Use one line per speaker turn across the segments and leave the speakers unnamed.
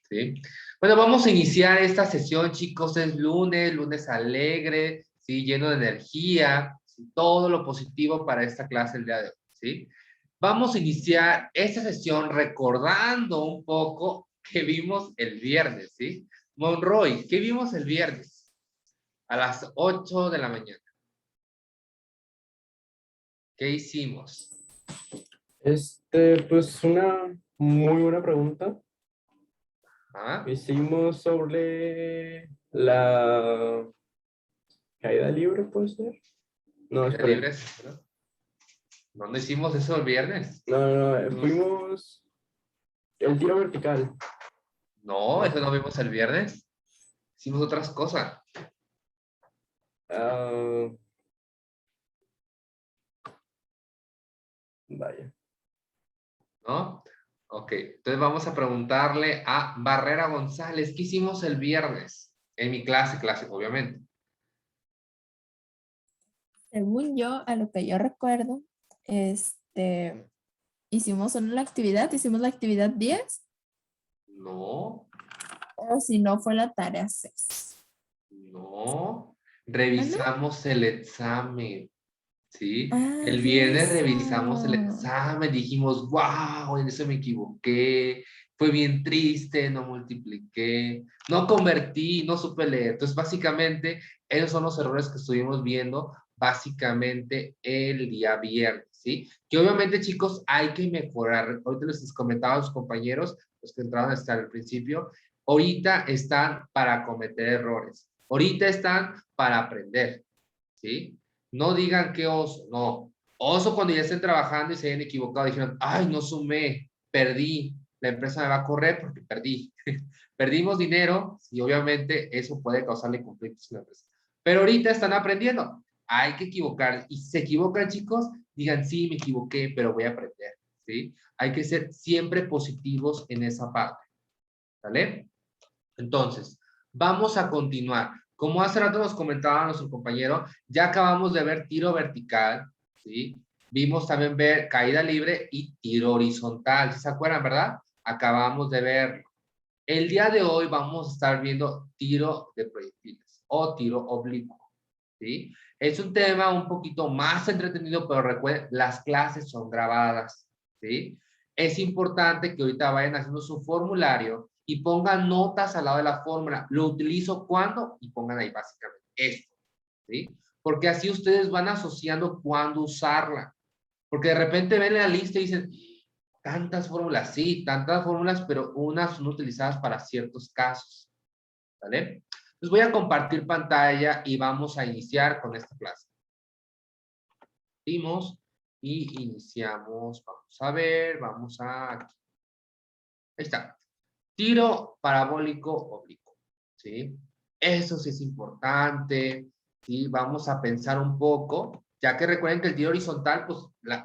¿sí? Bueno, vamos a iniciar esta sesión, chicos. Es lunes, lunes alegre, ¿sí? Lleno de energía, ¿sí? Todo lo positivo para esta clase el día de hoy, ¿sí? Vamos a iniciar esta sesión recordando un poco que vimos el viernes, ¿sí? Monroy, ¿qué vimos el viernes? A las 8 de la mañana. ¿Qué hicimos?
Pues una muy buena pregunta.
¿Ah?
Hicimos sobre la caída libre, ¿puede ser? No,
¿Qué
esperen.
libres? ¿Dónde hicimos eso el viernes?
Fuimos el tiro vertical.
No, eso
No.
no vimos el viernes. Hicimos otras cosas,
Ah, vaya.
¿no? Ok, entonces vamos a preguntarle a Barrera González, ¿qué hicimos el viernes? En mi clase, obviamente.
Según yo, a lo que yo recuerdo, hicimos hicimos la actividad 10,
No,
o si no fue la tarea 6.
no.
¿Ah, no?
Revisamos el examen, ¿sí?
Ah,
El viernes revisamos el
eso.
examen, dijimos, wow, en eso me equivoqué, fue bien triste, no multipliqué, no convertí, no supe leer. Entonces, básicamente, esos son los errores que estuvimos viendo, básicamente, el día viernes, ¿sí? Que obviamente, chicos, hay que mejorar. Ahorita les comentaba a los compañeros, los que entraron hasta el principio, ahorita están para cometer errores, ahorita están para aprender, ¿sí? No digan que oso, no. Oso cuando ya estén trabajando y se hayan equivocado, dijeron, ay, no sumé, perdí, la empresa me va a correr porque perdí. Perdimos dinero y obviamente eso puede causarle conflictos en la empresa. Pero ahorita están aprendiendo, hay que equivocar. Y si se equivocan, chicos, digan, sí, me equivoqué, pero voy a aprender, ¿sí? Hay que ser siempre positivos en esa parte, ¿vale? Entonces, vamos a continuar. Como hace rato nos comentaba nuestro compañero, ya acabamos de ver tiro vertical, ¿sí? Vimos también ver caída libre y tiro horizontal, ¿sí se acuerdan, verdad? Acabamos de ver. El día de hoy vamos a estar viendo tiro de proyectiles o tiro oblicuo, ¿sí? Es un tema un poquito más entretenido, pero recuerden, las clases son grabadas, ¿sí? Es importante que ahorita vayan haciendo su formulario y pongan notas al lado de la fórmula. ¿Lo utilizo cuándo? Y pongan ahí básicamente esto, ¿sí? Porque así ustedes van asociando cuándo usarla. Porque de repente ven la lista y dicen, tantas fórmulas, sí, tantas fórmulas, pero unas son utilizadas para ciertos casos, ¿vale? Les voy a compartir pantalla y vamos a iniciar con esta clase. Dimos y iniciamos. Vamos a ver, vamos a... Aquí. Ahí está. Tiro parabólico oblicuo, ¿sí? Eso sí es importante, ¿sí? Vamos a pensar un poco, ya que recuerden que el tiro horizontal, pues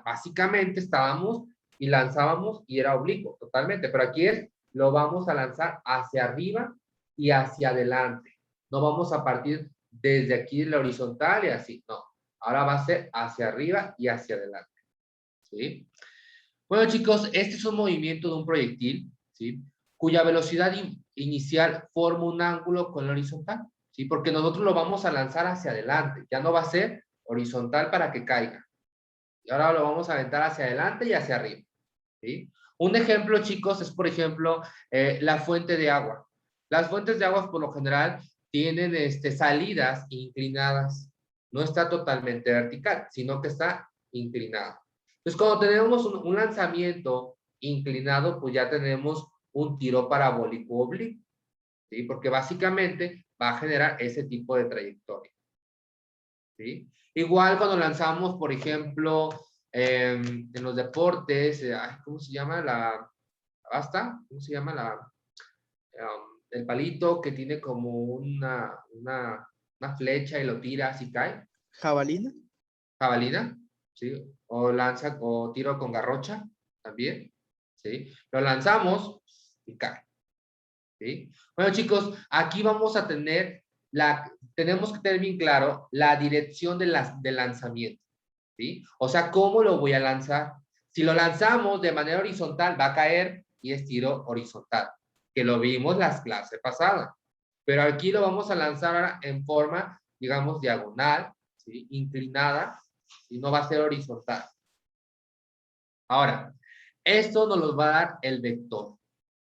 básicamente estábamos y lanzábamos y era oblicuo, totalmente, pero aquí es, lo vamos a lanzar hacia arriba y hacia adelante. No vamos a partir desde aquí de la horizontal y así, no. Ahora va a ser hacia arriba y hacia adelante, ¿sí? Bueno, chicos, este es un movimiento de un proyectil, ¿sí? Cuya velocidad inicial forma un ángulo con la horizontal, ¿sí? Porque nosotros lo vamos a lanzar hacia adelante, ya no va a ser horizontal para que caiga. Y ahora lo vamos a aventar hacia adelante y hacia arriba, ¿sí? Un ejemplo, chicos, es por ejemplo la fuente de agua. Las fuentes de agua por lo general tienen salidas inclinadas. No está totalmente vertical, sino que está inclinado. Entonces, cuando tenemos un lanzamiento inclinado, pues ya tenemos un tiro parabólico oblicuo, ¿sí? Porque básicamente va a generar ese tipo de trayectoria, ¿sí? Igual cuando lanzamos, por ejemplo, en los deportes, ¿cómo se llama? ¿Basta? ¿Cómo se llama el palito que tiene como una flecha y lo tiras y cae?
¿Jabalina?
Jabalina, ¿sí? O lanza o tiro con garrocha también, ¿sí? Lo lanzamos y cae, ¿sí? Bueno, chicos, aquí vamos a tener tenemos que tener bien claro la dirección del lanzamiento, ¿sí? O sea, ¿cómo lo voy a lanzar? Si lo lanzamos de manera horizontal, va a caer y es tiro horizontal. que lo vimos las clases pasadas. Pero aquí lo vamos a lanzar ahora en forma, digamos, diagonal, ¿sí? Inclinada, y no va a ser horizontal. Ahora, esto nos lo va a dar el vector.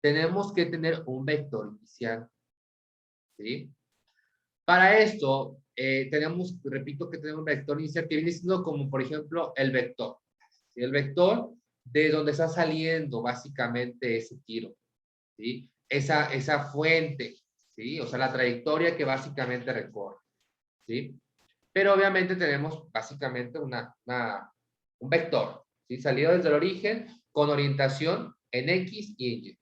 Tenemos que tener un vector inicial, ¿sí? Para esto, tenemos, repito que tenemos un vector inicial que viene siendo como, por ejemplo, el vector. ¿Sí? El vector de donde está saliendo básicamente ese tiro, ¿sí? Esa fuente, ¿sí? O sea, la trayectoria que básicamente recorre, ¿sí? Pero obviamente tenemos básicamente un vector, ¿sí? Salido desde el origen con orientación en X y en Y.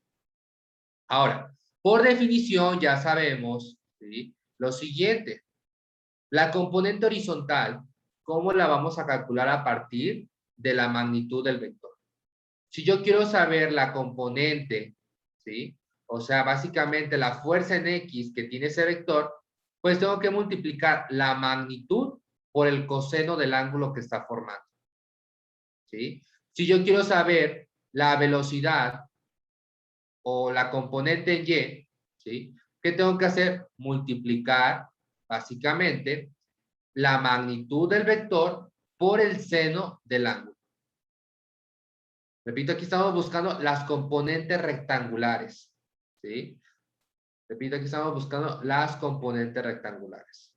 Ahora, por definición ya sabemos, ¿sí? Lo siguiente. La componente horizontal, ¿cómo la vamos a calcular a partir de la magnitud del vector? Si yo quiero saber la componente, ¿sí? O sea, básicamente la fuerza en X que tiene ese vector, pues tengo que multiplicar la magnitud por el coseno del ángulo que está formando, ¿sí? Si yo quiero saber la velocidad o la componente en Y, ¿sí? ¿Qué tengo que hacer? Multiplicar, básicamente, la magnitud del vector por el seno del ángulo. Repito, aquí estamos buscando las componentes rectangulares, ¿sí? Repito, aquí estamos buscando las componentes rectangulares.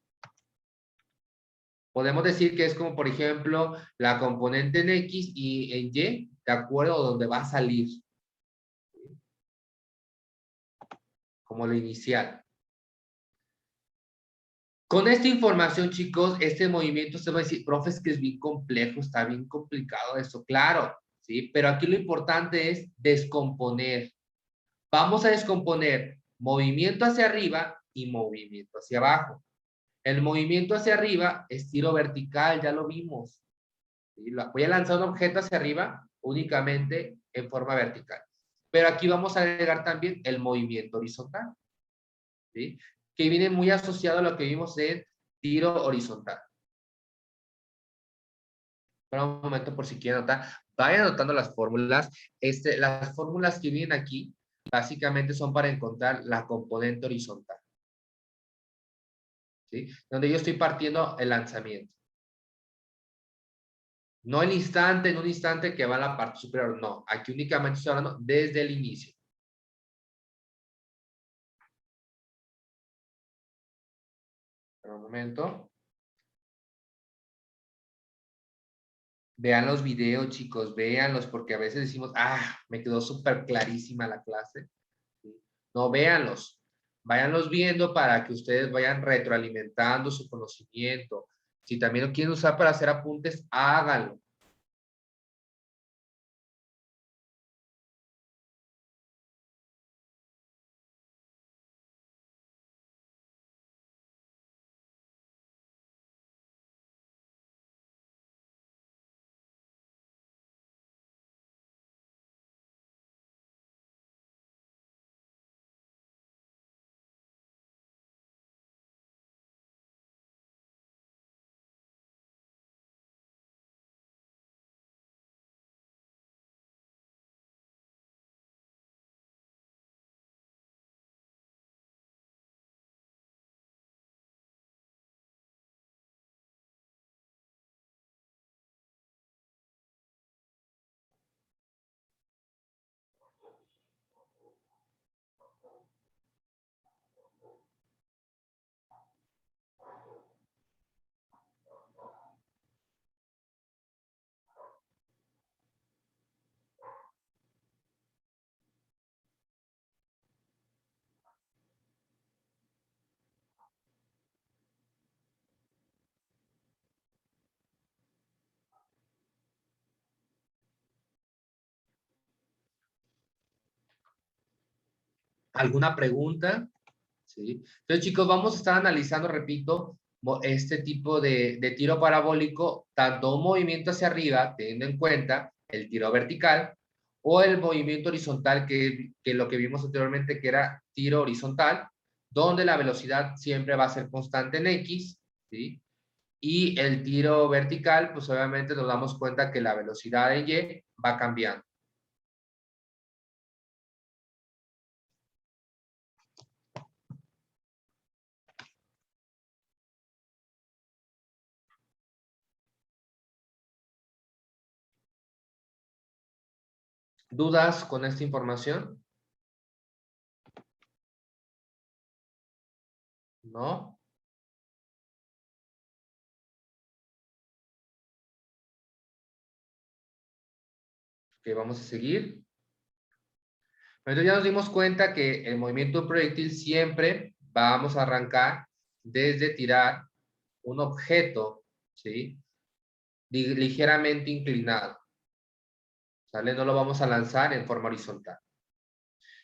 Podemos decir que es como, por ejemplo, la componente en X y en Y, de acuerdo a donde va a salir, ¿sí? Como lo inicial. Con esta información, chicos, este movimiento se va a decir, profe, es que es bien complejo, está bien complicado eso, claro, ¿sí? Pero aquí lo importante es descomponer. Vamos a descomponer movimiento hacia arriba y movimiento hacia abajo. El movimiento hacia arriba es tiro vertical, ya lo vimos. ¿Sí? Voy a lanzar un objeto hacia arriba únicamente en forma vertical. Pero aquí vamos a agregar también el movimiento horizontal, ¿sí? Que viene muy asociado a lo que vimos en tiro horizontal. Para un momento, por si quieren anotar, vayan anotando las fórmulas. Las fórmulas que vienen aquí básicamente son para encontrar la componente horizontal, ¿sí? Donde yo estoy partiendo el lanzamiento. No el instante, en un instante que va a la parte superior, no. Aquí únicamente estoy hablando desde el inicio. Espera un momento. Vean los videos, chicos, véanlos, porque a veces decimos, me quedó súper clarísima la clase. ¿Sí? No, véanlos. Váyanlos viendo para que ustedes vayan retroalimentando su conocimiento. Si también lo quieren usar para hacer apuntes, háganlo. ¿Alguna pregunta? ¿Sí? Entonces, chicos, vamos a estar analizando, repito, este tipo de tiro parabólico, tanto un movimiento hacia arriba, teniendo en cuenta el tiro vertical, o el movimiento horizontal, que lo que vimos anteriormente, que era tiro horizontal, donde la velocidad siempre va a ser constante en X, ¿sí? Y el tiro vertical, pues obviamente nos damos cuenta que la velocidad en Y va cambiando. ¿Dudas con esta información? ¿No? Ok, vamos a seguir. Entonces ya nos dimos cuenta que el movimiento proyectil siempre vamos a arrancar desde tirar un objeto, ¿sí? Ligeramente inclinado, ¿sale? No lo vamos a lanzar en forma horizontal.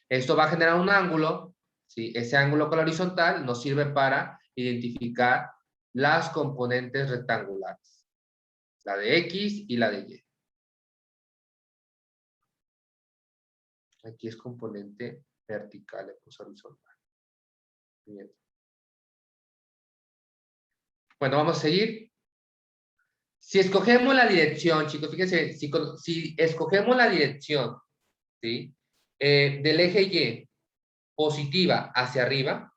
Esto va a generar un ángulo, ¿sí? Ese ángulo con la horizontal nos sirve para identificar las componentes rectangulares, la de X y la de Y. Aquí es componente vertical, le puse horizontal. Bien. Bueno, vamos a seguir. Si escogemos la dirección, chicos, fíjense, si escogemos la dirección, ¿sí? Del eje Y positiva hacia arriba,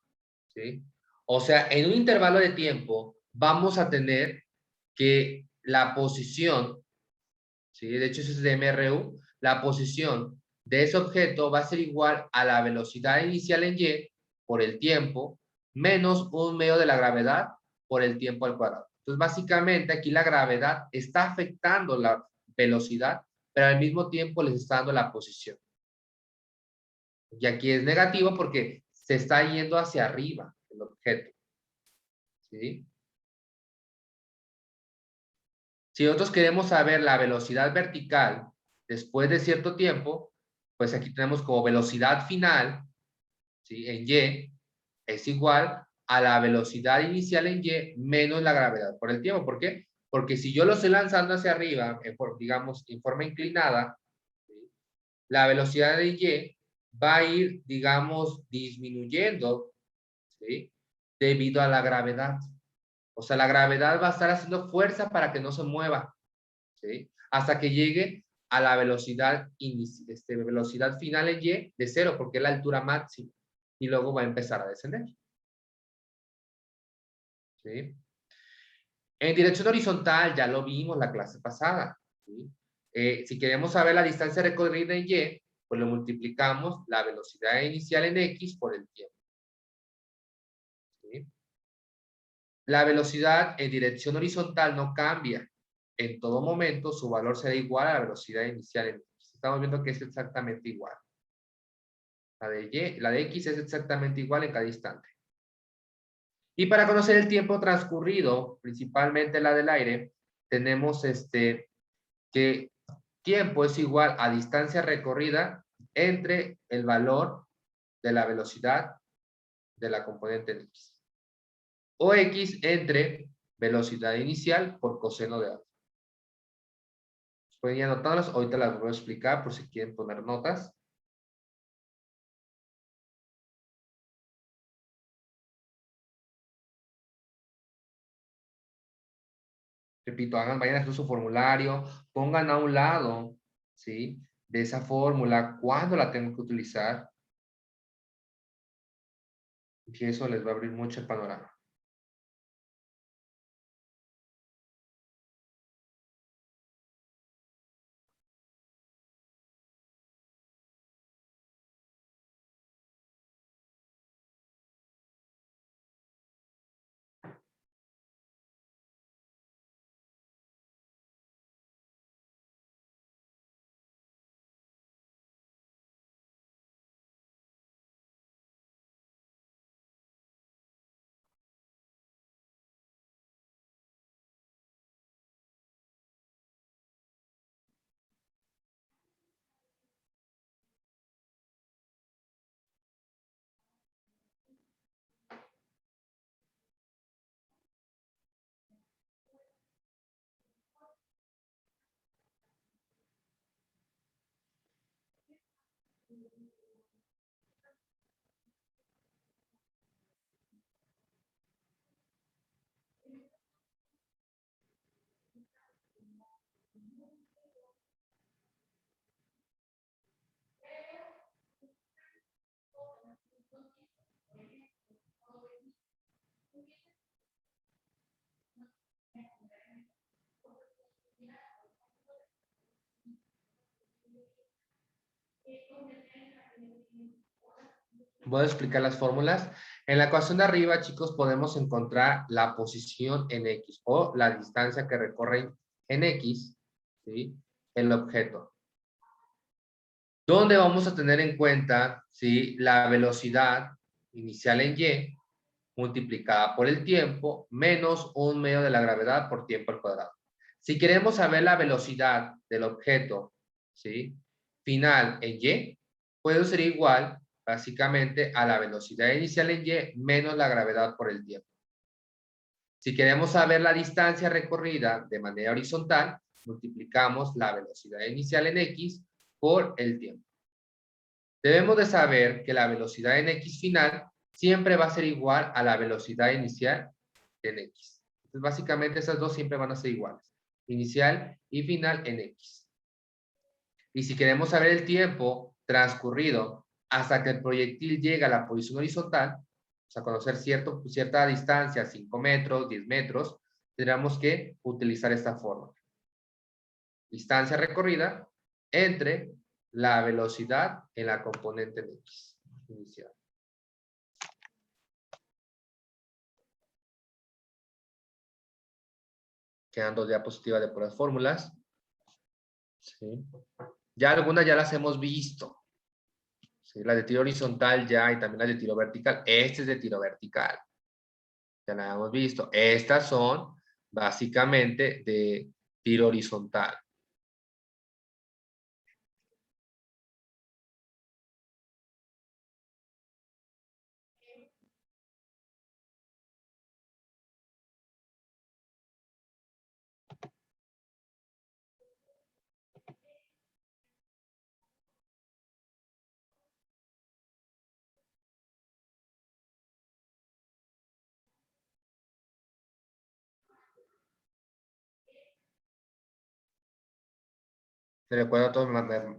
¿sí? O sea, en un intervalo de tiempo vamos a tener que la posición, ¿sí? De hecho, eso es de MRU, la posición de ese objeto va a ser igual a la velocidad inicial en Y por el tiempo, menos un medio de la gravedad por el tiempo al cuadrado. Entonces, básicamente, aquí la gravedad está afectando la velocidad, pero al mismo tiempo les está dando la posición. Y aquí es negativo porque se está yendo hacia arriba el objeto. ¿Sí? Si nosotros queremos saber la velocidad vertical después de cierto tiempo, pues aquí tenemos como velocidad final, ¿sí? En Y es igual a la velocidad inicial en Y menos la gravedad por el tiempo. ¿Por qué? Porque si yo lo estoy lanzando hacia arriba, digamos, en forma inclinada, ¿sí? La velocidad de Y va a ir, digamos, disminuyendo, ¿sí? Debido a la gravedad. O sea, la gravedad va a estar haciendo fuerza para que no se mueva, ¿sí? Hasta que llegue a la velocidad final en Y de 0, porque es la altura máxima. Y luego va a empezar a descender, ¿sí? En dirección horizontal, ya lo vimos la clase pasada, ¿sí? Si queremos saber la distancia recorrida en Y, pues lo multiplicamos la velocidad inicial en X por el tiempo, ¿sí? La velocidad en dirección horizontal no cambia. En todo momento su valor será igual a la velocidad inicial en X. Estamos viendo que es exactamente igual. La de X es exactamente igual en cada instante. Y para conocer el tiempo transcurrido, principalmente la del aire, tenemos que tiempo es igual a distancia recorrida entre el valor de la velocidad de la componente en X. O X entre velocidad inicial por coseno de alfa. Pueden ir anotándolas, ahorita las voy a explicar por si quieren poner notas. Repito, vayan a hacer su formulario, pongan a un lado, ¿sí? De esa fórmula, cuándo la tengo que utilizar. Y eso les va a abrir mucho el panorama. Voy a explicar las fórmulas. En la ecuación de arriba, chicos, podemos encontrar la posición en X o la distancia que recorre en X, ¿sí? El objeto. Donde vamos a tener en cuenta, ¿sí? La velocidad inicial en Y multiplicada por el tiempo menos un medio de la gravedad por tiempo al cuadrado. Si queremos saber la velocidad del objeto, ¿sí? Final en Y, puede ser igual básicamente a la velocidad inicial en Y menos la gravedad por el tiempo. Si queremos saber la distancia recorrida de manera horizontal, multiplicamos la velocidad inicial en X por el tiempo. Debemos de saber que la velocidad en X final siempre va a ser igual a la velocidad inicial en X. Entonces, básicamente esas dos siempre van a ser iguales. Inicial y final en X. Y si queremos saber el tiempo transcurrido hasta que el proyectil llega a la posición horizontal, o sea, conocer cierta distancia, 5 metros, 10 metros, tendríamos que utilizar esta fórmula. Distancia recorrida entre la velocidad en la componente de X inicial. Quedan 2 diapositivas de puras fórmulas. ¿Sí? Ya algunas ya las hemos visto. ¿Sí? La de tiro horizontal ya y también la de tiro vertical. Este es de tiro vertical. Ya la hemos visto. Estas son básicamente de tiro horizontal. Te recuerdo a todos,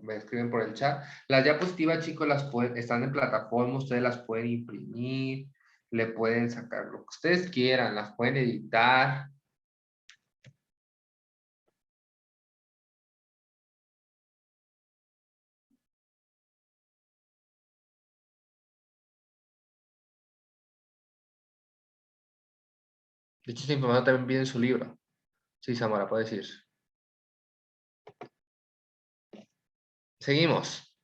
me escriben por el chat. Las diapositivas, chicos, están en plataforma, ustedes las pueden imprimir, le pueden sacar lo que ustedes quieran, las pueden editar. De hecho, esta información también viene en su libro. Sí, Samara, puede decir. Seguimos.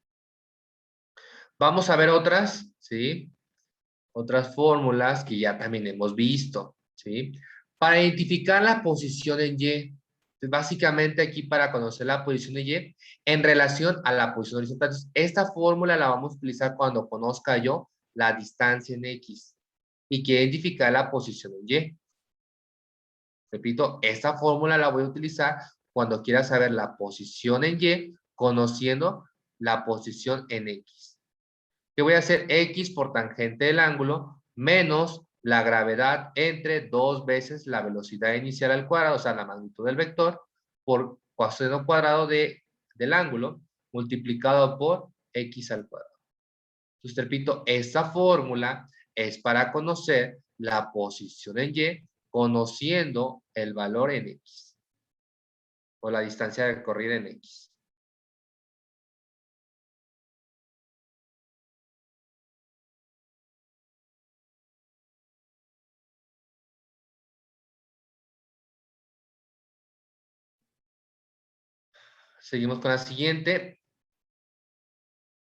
Vamos a ver otras, ¿sí? Otras fórmulas que ya también hemos visto, ¿sí? Para identificar la posición en Y. Básicamente aquí para conocer la posición de Y en relación a la posición horizontal. Entonces, esta fórmula la vamos a utilizar cuando conozca yo la distancia en X y quiero identificar la posición en Y. Repito, esta fórmula la voy a utilizar cuando quiera saber la posición en Y conociendo la posición en X. ¿Qué voy a hacer? X por tangente del ángulo menos la gravedad entre 2 veces la velocidad inicial al cuadrado, o sea, la magnitud del vector, por coseno cuadrado del ángulo, multiplicado por X al cuadrado. Entonces, repito, esta fórmula es para conocer la posición en Y, conociendo el valor en X, o la distancia recorrida en X. Seguimos con la siguiente,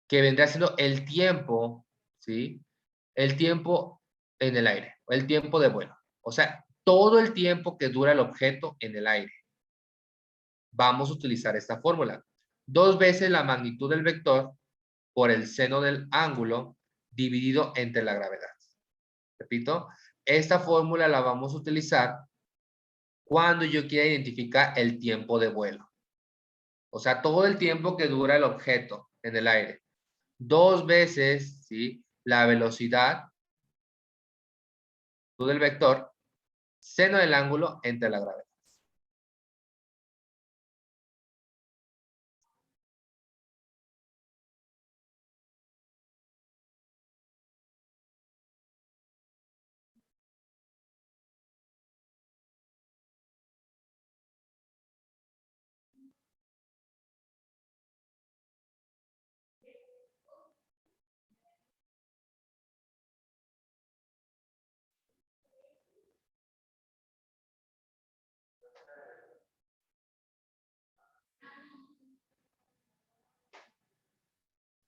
que vendrá siendo el tiempo, ¿sí? El tiempo en el aire, o el tiempo de vuelo. O sea, todo el tiempo que dura el objeto en el aire. Vamos a utilizar esta fórmula. 2 veces la magnitud del vector por el seno del ángulo dividido entre la gravedad. Repito, esta fórmula la vamos a utilizar cuando yo quiera identificar el tiempo de vuelo. O sea, todo el tiempo que dura el objeto en el aire. 2 veces, ¿sí? La velocidad del vector, seno del ángulo entre la gravedad.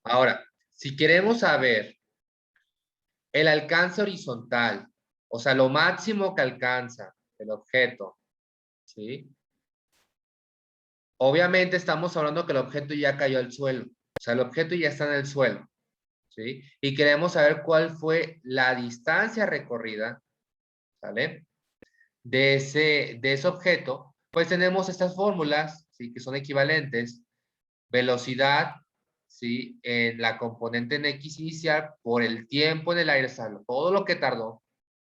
Ahora, si queremos saber el alcance horizontal, o sea, lo máximo que alcanza el objeto, ¿sí? Obviamente estamos hablando que el objeto ya cayó al suelo, o sea, el objeto ya está en el suelo, ¿sí? Y queremos saber cuál fue la distancia recorrida, ¿sale? De ese objeto, pues tenemos estas fórmulas, ¿sí? Que son equivalentes. Velocidad, ¿sí? En la componente en X inicial por el tiempo en el aire, o sea, todo lo que tardó,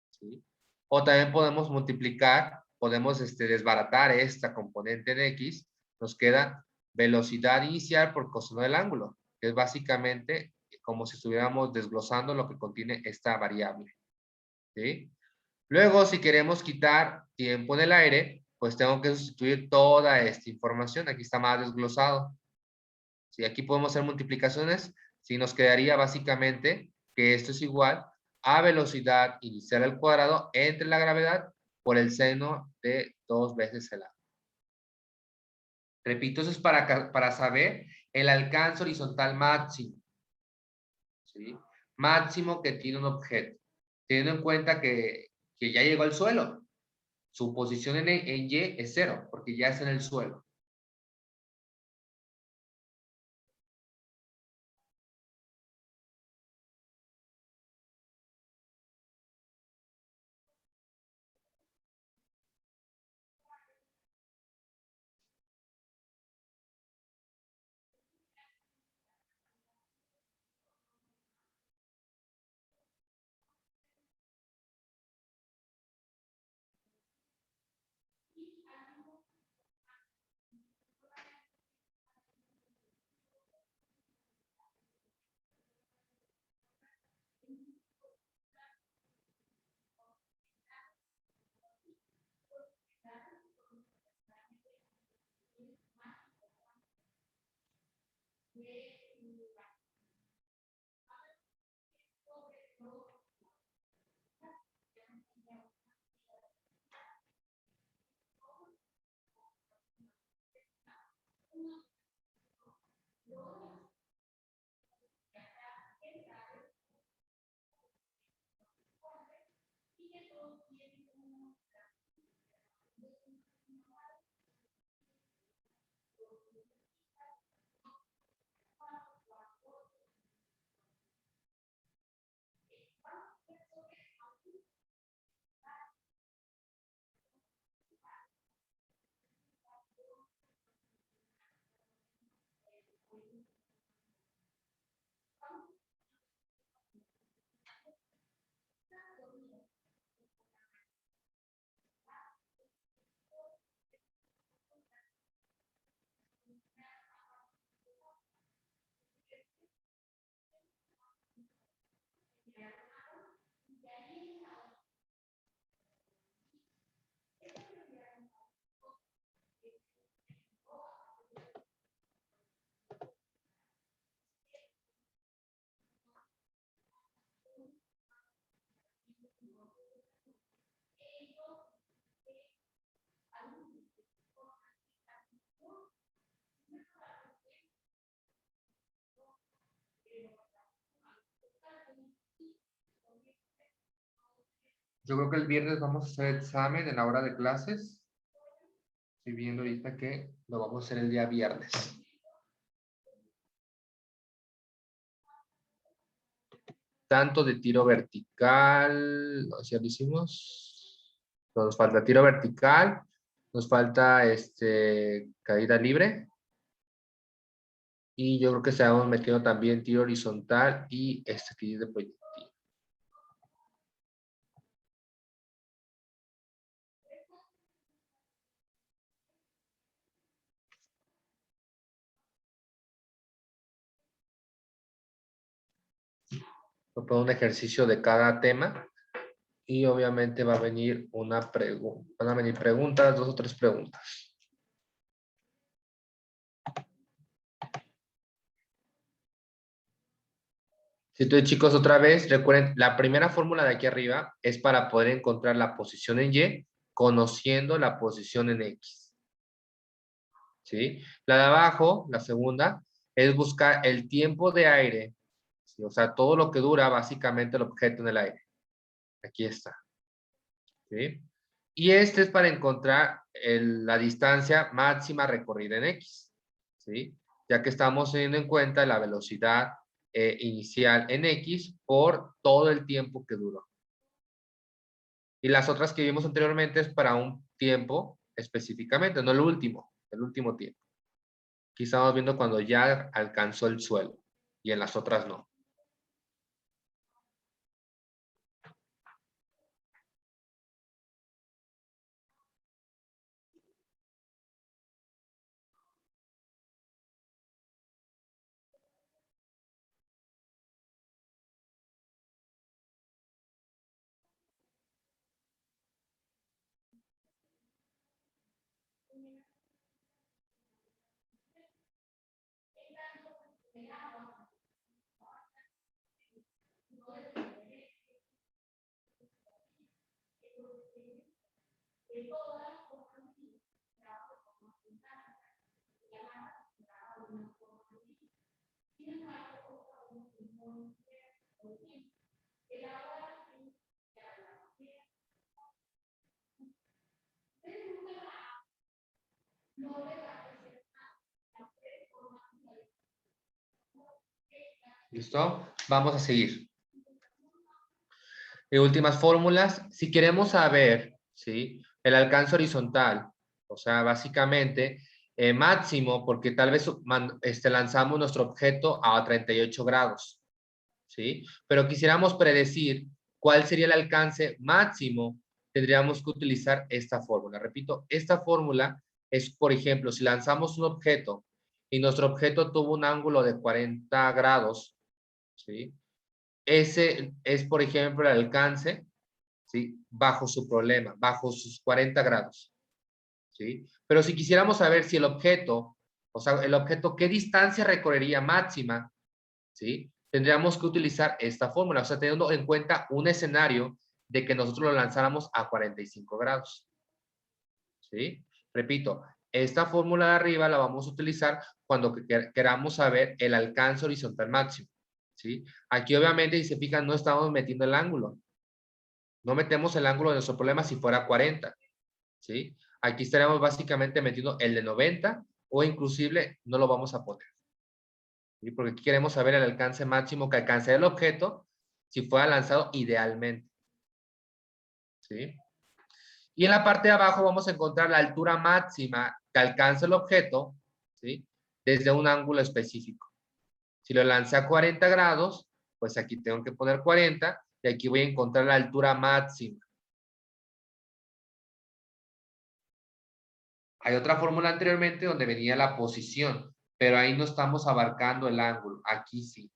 ¿sí? O también podemos multiplicar, podemos desbaratar esta componente en X, nos queda velocidad inicial por coseno del ángulo, que es básicamente como si estuviéramos desglosando lo que contiene esta variable, ¿sí? Luego, si queremos quitar tiempo en el aire, pues tengo que sustituir toda esta información. Aquí está más desglosado. Si aquí podemos hacer multiplicaciones, si nos quedaría básicamente que esto es igual a velocidad inicial al cuadrado entre la gravedad por el seno de 2 veces el agua. Repito, eso es para saber el alcance horizontal máximo, ¿sí? Máximo que tiene un objeto, teniendo en cuenta que ya llegó al suelo. Su posición en Y es 0, porque ya está en el suelo. Yo creo que el viernes vamos a hacer examen en la hora de clases. Estoy viendo ahorita que lo vamos a hacer el día viernes. Tanto de tiro vertical, no, ya lo hicimos. Nos falta tiro vertical, nos falta caída libre. Y yo creo que se vamos metiendo también tiro horizontal y que es de proyectil. Voy a poner un ejercicio de cada tema y obviamente va a venir una pregunta. Van a venir preguntas, 2 o 3 preguntas. Entonces, chicos, otra vez, recuerden, la primera fórmula de aquí arriba es para poder encontrar la posición en Y conociendo la posición en X. ¿Sí? La de abajo, la segunda, es buscar el tiempo de aire, ¿sí? O sea, todo lo que dura básicamente el objeto en el aire. Aquí está. ¿Sí? Y este es para encontrar la distancia máxima recorrida en X. ¿Sí? Ya que estamos teniendo en cuenta la velocidad inicial en X por todo el tiempo que duró. Y las otras que vimos anteriormente es para un tiempo específicamente, no el último tiempo. Aquí estamos viendo cuando ya alcanzó el suelo y en las otras no. ¿Listo? Vamos a seguir. Y últimas fórmulas. Si queremos saber, ¿sí? El alcance horizontal, o sea, básicamente máximo, porque tal vez lanzamos nuestro objeto a 38 grados, ¿sí? Pero quisiéramos predecir cuál sería el alcance máximo, tendríamos que utilizar esta fórmula. Repito, esta fórmula es, por ejemplo, si lanzamos un objeto y nuestro objeto tuvo un ángulo de 40 grados, ¿sí? Ese es, por ejemplo, el alcance, ¿sí? Bajo su problema, bajo sus 40 grados, ¿sí? Pero si quisiéramos saber si el objeto, o sea, el objeto, ¿qué distancia recorrería máxima? ¿Sí? Tendríamos que utilizar esta fórmula, o sea, teniendo en cuenta un escenario de que nosotros lo lanzáramos a 45 grados, ¿sí? Repito, esta fórmula de arriba la vamos a utilizar cuando queramos saber el alcance horizontal máximo, ¿sí? Aquí obviamente, si se fijan, no estamos metiendo el ángulo. No metemos el ángulo de nuestro problema si fuera 40, ¿sí? Aquí estaremos básicamente metiendo el de 90 o inclusive no lo vamos a poner. ¿Sí? Porque aquí queremos saber el alcance máximo que alcance el objeto si fuera lanzado idealmente. ¿Sí? Y en la parte de abajo vamos a encontrar la altura máxima que alcanza el objeto, ¿sí? Desde un ángulo específico. Si lo lancé a 40 grados, pues aquí tengo que poner 40 y aquí voy a encontrar la altura máxima. Hay otra fórmula anteriormente donde venía la posición, pero ahí no estamos abarcando el ángulo. Aquí sí.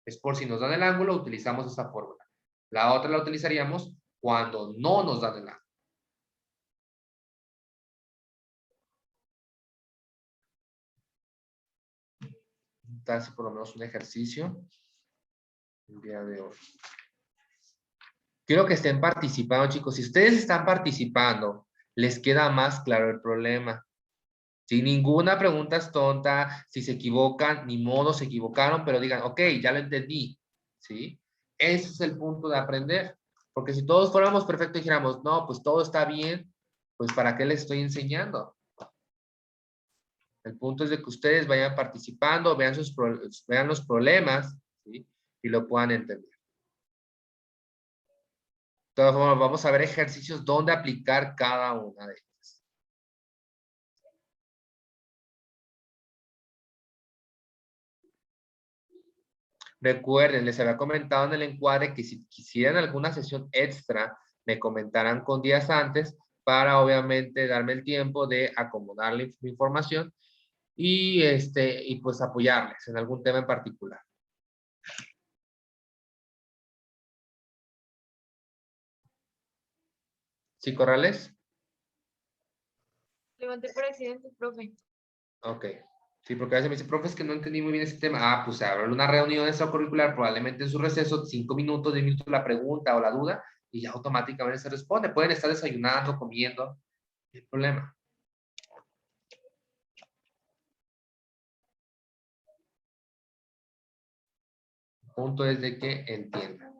Es por si nos dan el ángulo, utilizamos esa fórmula. La otra la utilizaríamos cuando no nos dan el ángulo. Entonces, por lo menos un ejercicio el día de hoy. Quiero que estén participando, chicos. Si ustedes están participando, les queda más claro el problema. Si ninguna pregunta es tonta, si se equivocan, ni modo, se equivocaron, pero digan, ok, ya lo entendí, ¿sí? Ese es el punto de aprender. Porque si todos fuéramos perfectos y dijéramos, no, pues todo está bien, pues ¿para qué les estoy enseñando? El punto es de que ustedes vayan participando, vean los problemas, ¿sí? Y lo puedan entender. De todas formas, vamos a ver ejercicios donde aplicar cada una de ellas. Recuerden, les había comentado en el encuadre que si quisieran alguna sesión extra, me comentaran con días antes para obviamente darme el tiempo de acomodar la información y pues apoyarles en algún tema en particular. ¿Sí, Corrales?
Levanté por accidente, profe.
Ok. Sí, porque a veces me dice, profe, es que no entendí muy bien ese tema. Ah, pues habrá una reunión extracurricular, probablemente en su receso, 5 minutos, 10 minutos la pregunta o la duda, y ya automáticamente se responde. Pueden estar desayunando, comiendo, no hay problema. punto es de que entiendan.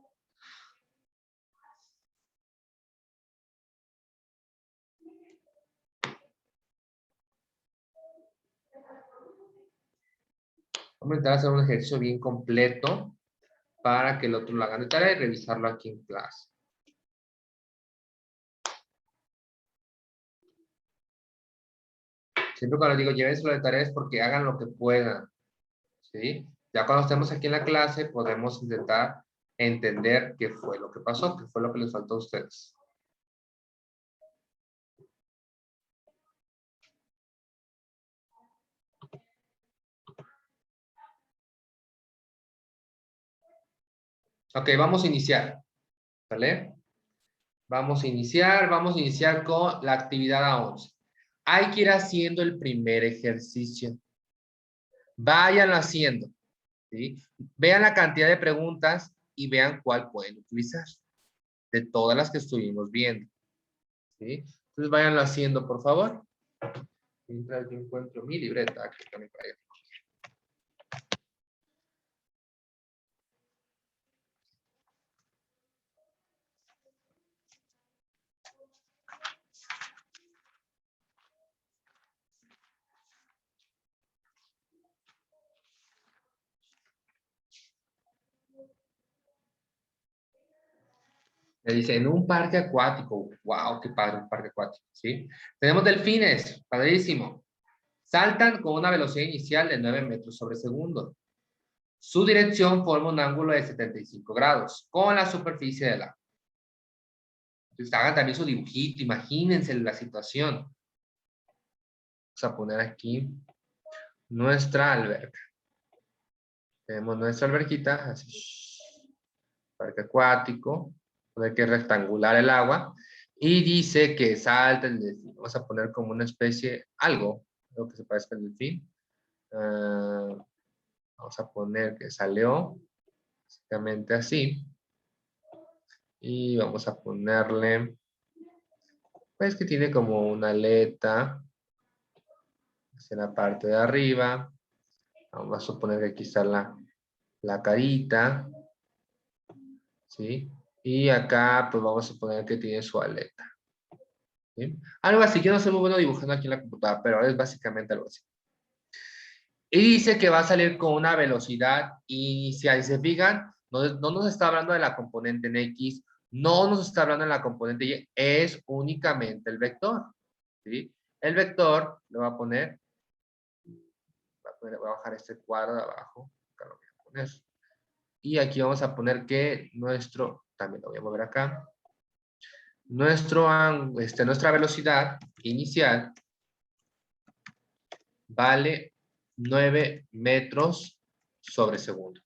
Vamos a intentar hacer un ejercicio bien completo para que el otro lo hagan de tarea y revisarlo aquí en clase. Siempre cuando digo llévenselo de tarea es porque hagan lo que puedan, ¿sí? Ya cuando estemos aquí en la clase podemos intentar entender qué fue lo que pasó, qué fue lo que les faltó a ustedes. Ok, vamos a iniciar, ¿vale? Vamos a iniciar con la actividad A11. Hay que ir haciendo el primer ejercicio. Váyanlo haciendo, ¿sí? Vean la cantidad de preguntas y vean cuál pueden utilizar de todas las que estuvimos viendo, ¿sí? Entonces váyanlo haciendo, por favor. Mientras yo encuentro mi libreta, aquí también para allá. Le dice, en un parque acuático. Wow, qué padre, un parque acuático, ¿sí? Tenemos delfines, padrísimo. Saltan con una velocidad inicial de 9 metros sobre segundo. Su dirección forma un ángulo de 75 grados con la superficie del agua. Entonces hagan también su dibujito, imagínense la situación. Vamos a poner aquí nuestra alberca. Tenemos nuestra alberquita, así, parque acuático, poner que es rectangular el agua, y dice que salta el delfín. Vamos a poner como una especie, algo que se parezca al delfín. Vamos a poner que salió, básicamente así, y vamos a ponerle, pues que tiene como una aleta hacia la parte de arriba. Vamos a suponer que aquí está la carita, ¿sí? Y acá, pues vamos a suponer que tiene su aleta, ¿sí? Algo así, yo no soy muy bueno dibujando aquí en la computadora, pero es básicamente algo así. Y dice que va a salir con una velocidad inicial. Si se fijan, no nos está hablando de la componente en X, no nos está hablando de la componente Y, es únicamente el vector, ¿sí? El vector lo va a poner, voy a bajar este cuadro de abajo, acá lo voy a poner. Y aquí vamos a poner que también lo voy a mover acá, nuestra velocidad inicial vale 9 metros sobre segundo,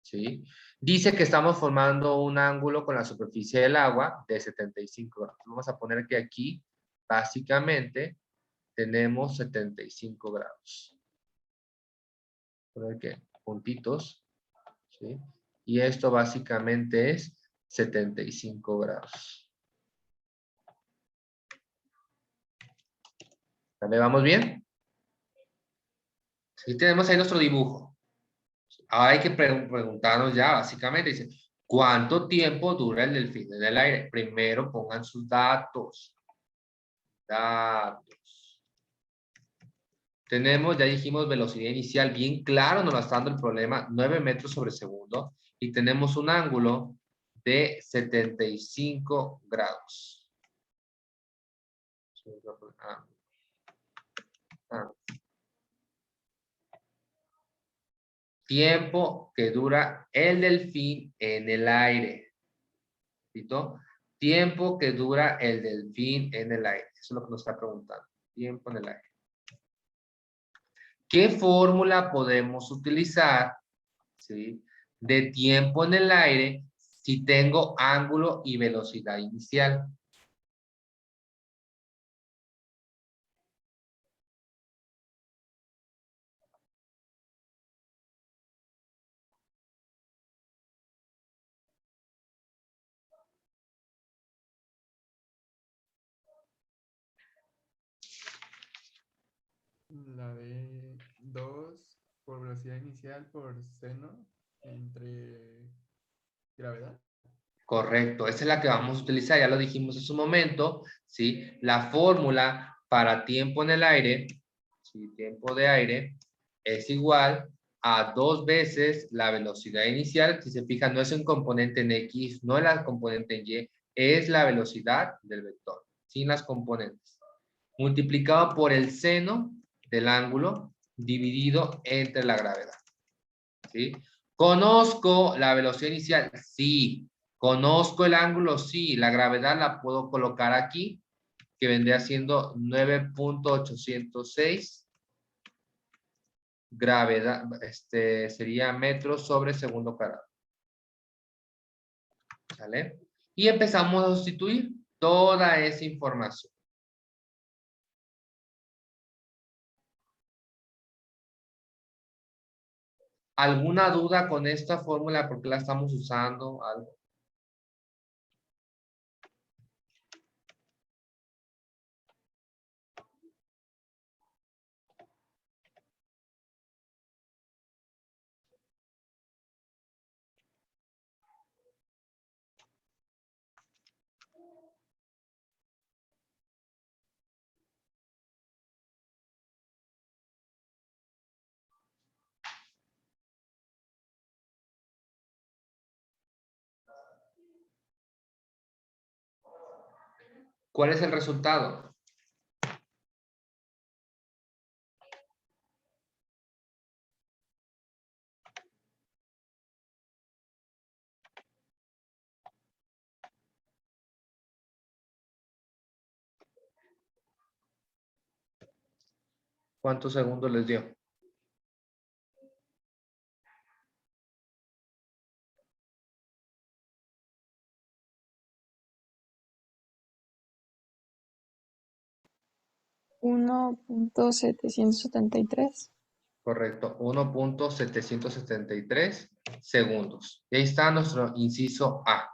¿sí? Dice que estamos formando un ángulo con la superficie del agua de 75 grados. Vamos a poner que aquí, básicamente, tenemos 75 grados. Poner que puntitos, ¿sí? Y esto básicamente es 75 grados. ¿Vale? ¿Vamos bien? Sí, tenemos ahí nuestro dibujo. Ahora hay que preguntarnos ya, básicamente, dice, ¿cuánto tiempo dura el delfín en el aire? Primero pongan sus datos. Datos. Tenemos, ya dijimos, velocidad inicial, bien claro, nos está dando el problema, 9 metros sobre segundo. Y tenemos un ángulo de 75 grados. Tiempo que dura el delfín en el aire. ¿Listo? Tiempo que dura el delfín en el aire. Eso es lo que nos está preguntando. Tiempo en el aire. ¿Qué fórmula podemos utilizar, ¿sí?, de tiempo en el aire si tengo ángulo y velocidad inicial?
La de 2 por velocidad inicial por seno entre gravedad.
Correcto, esa es la que vamos a utilizar, ya lo dijimos en su momento, ¿sí? La fórmula para tiempo en el aire, ¿sí? Tiempo de aire, es igual a 2 veces la velocidad inicial. Si se fijan, no es un componente en X, no es la componente en Y, es la velocidad del vector, sin las componentes. Multiplicado por el seno del ángulo, dividido entre la gravedad, ¿sí? ¿Conozco la velocidad inicial? Sí. ¿Conozco el ángulo? Sí. La gravedad la puedo colocar aquí, que vendría siendo 9.806. Gravedad, sería metros sobre segundo cuadrado. ¿Sale? Y empezamos a sustituir toda esa información. ¿Alguna duda con esta fórmula? ¿Por qué la estamos usando? ¿Algo? ¿Cuál es el resultado? ¿Cuántos segundos les dio?
1.773.
Correcto, 1.773 segundos. Y ahí está nuestro inciso A.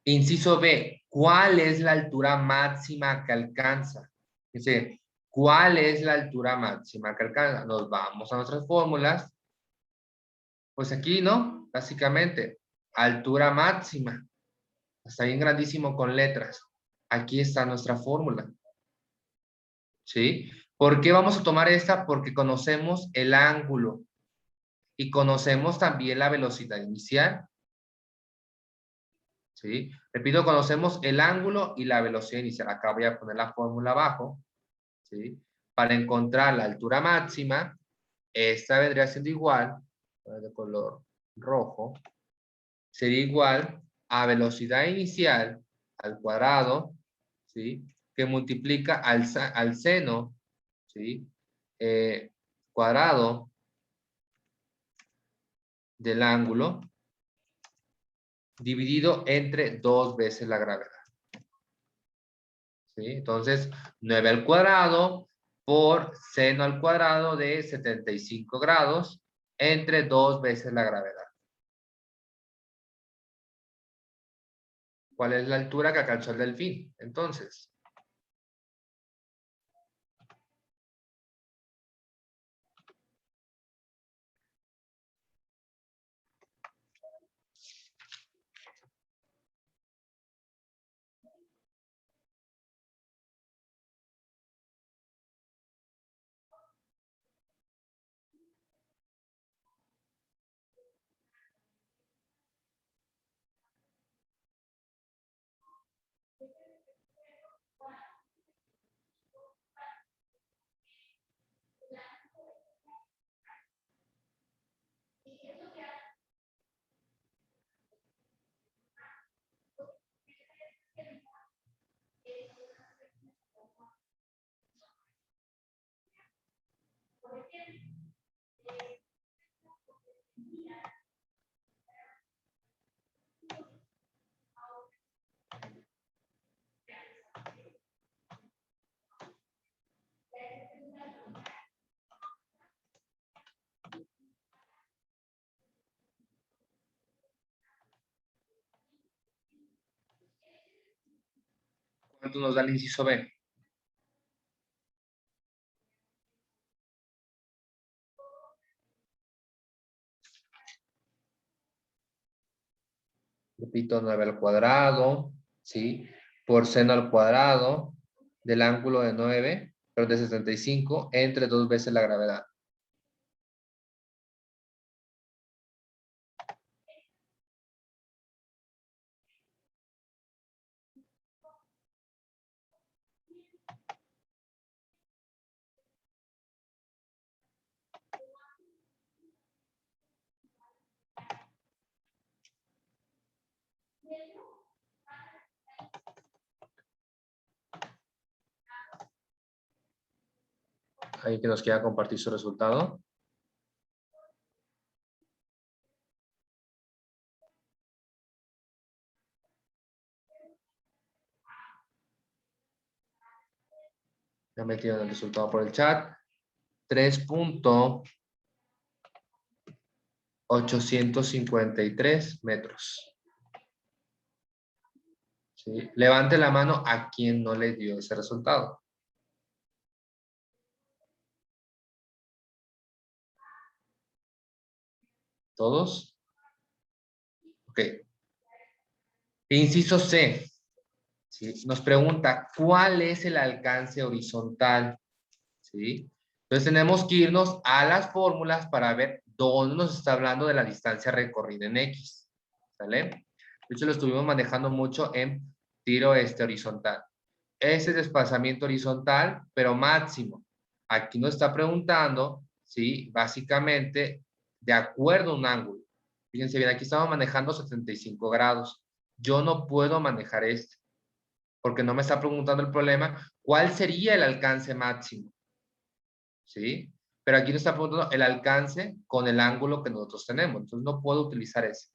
Inciso B, ¿cuál es la altura máxima que alcanza? Dice, ¿cuál es la altura máxima que alcanza? Nos vamos a nuestras fórmulas. Pues aquí, ¿no? Básicamente, altura máxima. Está bien grandísimo con letras. Aquí está nuestra fórmula. ¿Sí? ¿Por qué vamos a tomar esta? Porque conocemos el ángulo y conocemos también la velocidad inicial. ¿Sí? Repito, conocemos el ángulo y la velocidad inicial. Acá voy a poner la fórmula abajo. ¿Sí? Para encontrar la altura máxima, esta vendría siendo igual, de color rojo, sería igual a velocidad inicial al cuadrado, ¿sí? Que multiplica al seno, ¿sí? Cuadrado del ángulo dividido entre 2 veces la gravedad. ¿Sí? Entonces, 9 al cuadrado por seno al cuadrado de 75 grados entre 2 veces la gravedad. ¿Cuál es la altura que alcanzó el delfín? Entonces, ¿Cuánto nos da el inciso B? Repito, 9 al cuadrado, ¿sí? Por seno al cuadrado del ángulo de 9, pero de 75, entre 2 veces la gravedad. Ahí que nos quiera compartir su resultado. Ya metieron el resultado por el chat. 3.853 metros. ¿Sí? Levante la mano a quien no le dio ese resultado. ¿Todos? Ok. Inciso C. ¿Sí? Nos pregunta, ¿cuál es el alcance horizontal? ¿Sí? Entonces tenemos que irnos a las fórmulas para ver dónde nos está hablando de la distancia recorrida en X. ¿Sale? De hecho, lo estuvimos manejando mucho en tiro horizontal. Ese desplazamiento horizontal, pero máximo. Aquí nos está preguntando, ¿sí? Básicamente, de acuerdo a un ángulo. Fíjense bien, aquí estamos manejando 75 grados. Yo no puedo manejar este, porque no me está preguntando el problema, ¿cuál sería el alcance máximo? ¿Sí? Pero aquí nos está preguntando el alcance con el ángulo que nosotros tenemos. Entonces no puedo utilizar ese.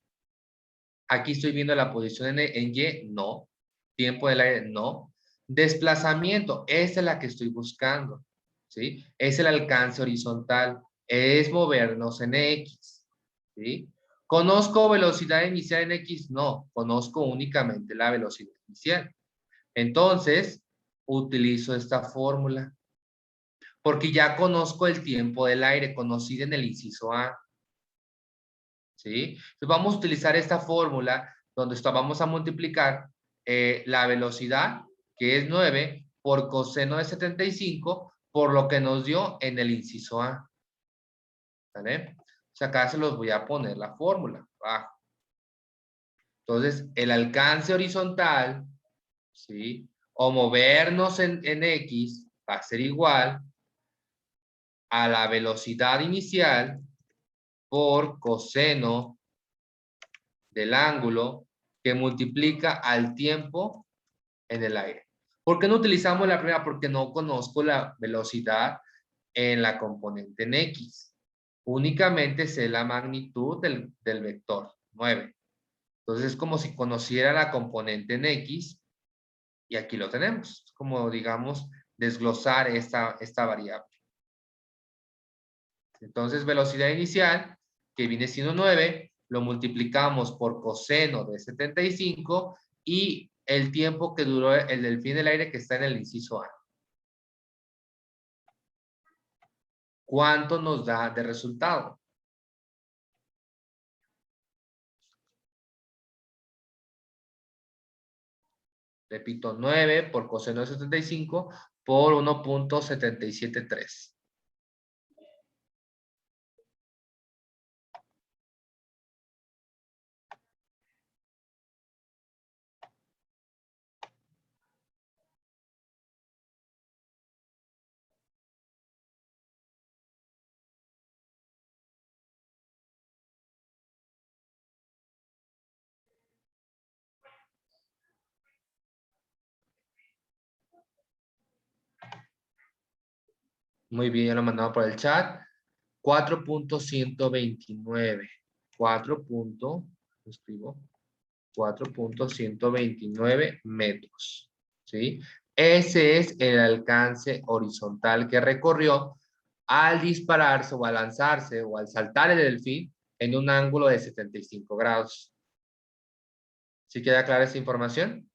Aquí estoy viendo la posición en Y, no. Tiempo del aire, no. Desplazamiento, esa es la que estoy buscando. ¿Sí? Es el alcance horizontal. Es movernos en X. ¿Sí? ¿Conozco velocidad inicial en X? No. Conozco únicamente la velocidad inicial. Entonces, utilizo esta fórmula. Porque ya conozco el tiempo del aire, conocido en el inciso A. ¿Sí? Entonces vamos a utilizar esta fórmula donde vamos a multiplicar la velocidad, que es 9, por coseno de 75, por lo que nos dio en el inciso A. ¿Vale? O sea, acá se los voy a poner la fórmula abajo. Entonces, el alcance horizontal, ¿sí? O movernos en X va a ser igual a la velocidad inicial por coseno del ángulo que multiplica al tiempo en el aire. ¿Por qué no utilizamos la primera? Porque no conozco la velocidad en la componente en X. Únicamente sé la magnitud del vector 9. Entonces es como si conociera la componente en X y aquí lo tenemos. Es como, digamos, desglosar esta variable. Entonces, velocidad inicial, que viene siendo 9, lo multiplicamos por coseno de 75 y el tiempo que duró el delfín del aire que está en el inciso A. ¿Cuánto nos da de resultado? Repito, 9 por coseno de 75 por 1.773. Muy bien, ya lo he mandado por el chat. 4.129. 4.129 metros. ¿Sí? Ese es el alcance horizontal que recorrió al dispararse o al lanzarse o al saltar el delfín en un ángulo de 75 grados. ¿Sí queda clara esa información?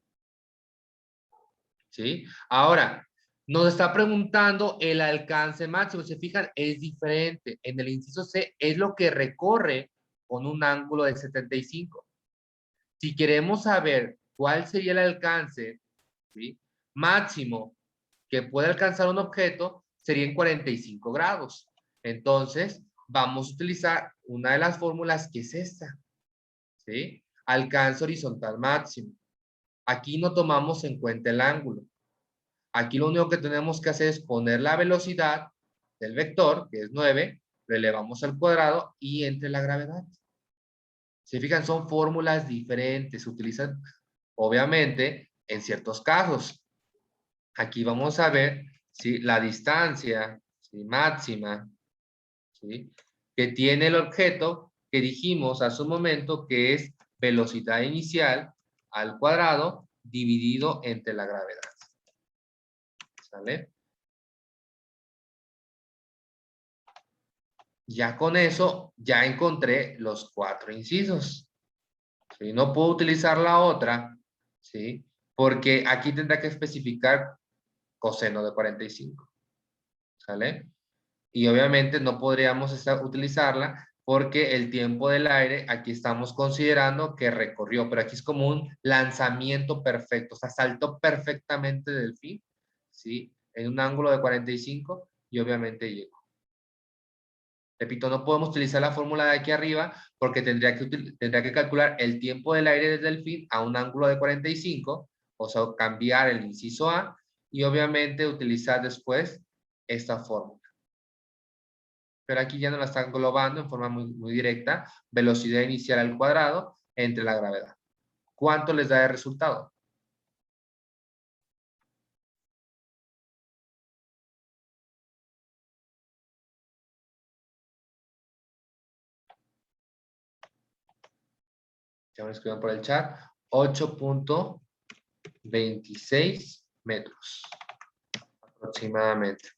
¿Sí? Ahora, nos está preguntando el alcance máximo. Si se fijan, es diferente. En el inciso C es lo que recorre con un ángulo de 75. Si queremos saber cuál sería el alcance, ¿sí?, máximo que puede alcanzar un objeto, sería en 45 grados. Entonces, vamos a utilizar una de las fórmulas que es esta, ¿sí? Alcance horizontal máximo. Aquí no tomamos en cuenta el ángulo. Aquí lo único que tenemos que hacer es poner la velocidad del vector, que es 9, lo elevamos al cuadrado y entre la gravedad. Si fijan, son fórmulas diferentes, se utilizan obviamente en ciertos casos. Aquí vamos a ver, ¿sí?, la distancia, ¿sí?, máxima, ¿sí?, que tiene el objeto que dijimos hace un momento que es velocidad inicial al cuadrado dividido entre la gravedad. ¿Sale? Ya con eso, ya encontré los 4 incisos. ¿Sí? No puedo utilizar la otra, ¿sí?, porque aquí tendrá que especificar coseno de 45. ¿Sale? Y obviamente no podríamos utilizarla porque el tiempo del aire, aquí estamos considerando que recorrió, pero aquí es como un lanzamiento perfecto, o sea, saltó perfectamente del fin, ¿sí?, en un ángulo de 45 y obviamente llegó. Repito, no podemos utilizar la fórmula de aquí arriba porque tendría que calcular el tiempo del aire desde el fin a un ángulo de 45, o sea, cambiar el inciso A y obviamente utilizar después esta fórmula. Pero aquí ya nos la están englobando en forma muy directa, velocidad inicial al cuadrado entre la gravedad. ¿Cuánto les da de resultado? Ya me escriban por el chat. 8.26 metros aproximadamente.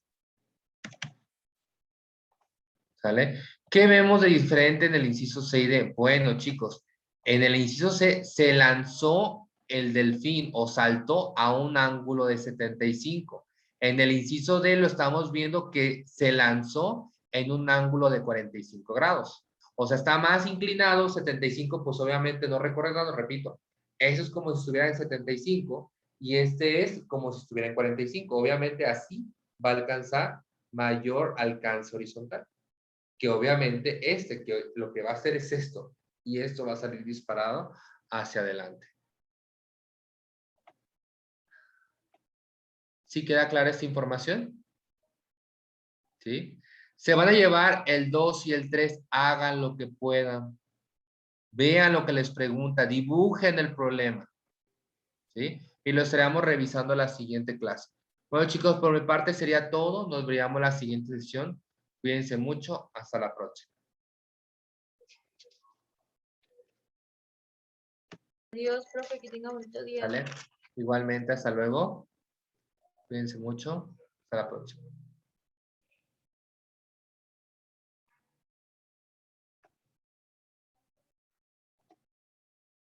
¿Sale? ¿Qué vemos de diferente en el inciso C y D? Bueno, chicos, en el inciso C se lanzó el delfín o saltó a un ángulo de 75. En el inciso D lo estamos viendo que se lanzó en un ángulo de 45 grados. O sea, está más inclinado, 75, pues obviamente no recorre nada, repito. Eso es como si estuviera en 75 y este es como si estuviera en 45. Obviamente así va a alcanzar mayor alcance horizontal. Que obviamente que lo que va a hacer es esto, y esto va a salir disparado hacia adelante. ¿Sí queda clara esta información? ¿Sí? Se van a llevar el 2 y el 3, hagan lo que puedan. Vean lo que les pregunta, dibujen el problema. ¿Sí? Y lo estaremos revisando la siguiente clase. Bueno, chicos, por mi parte sería todo. Nos veríamos la siguiente sesión. Cuídense mucho. Hasta la próxima.
Adiós, profe, que tenga bonito día.
¿Sale? Igualmente, hasta luego. Cuídense mucho. Hasta la próxima.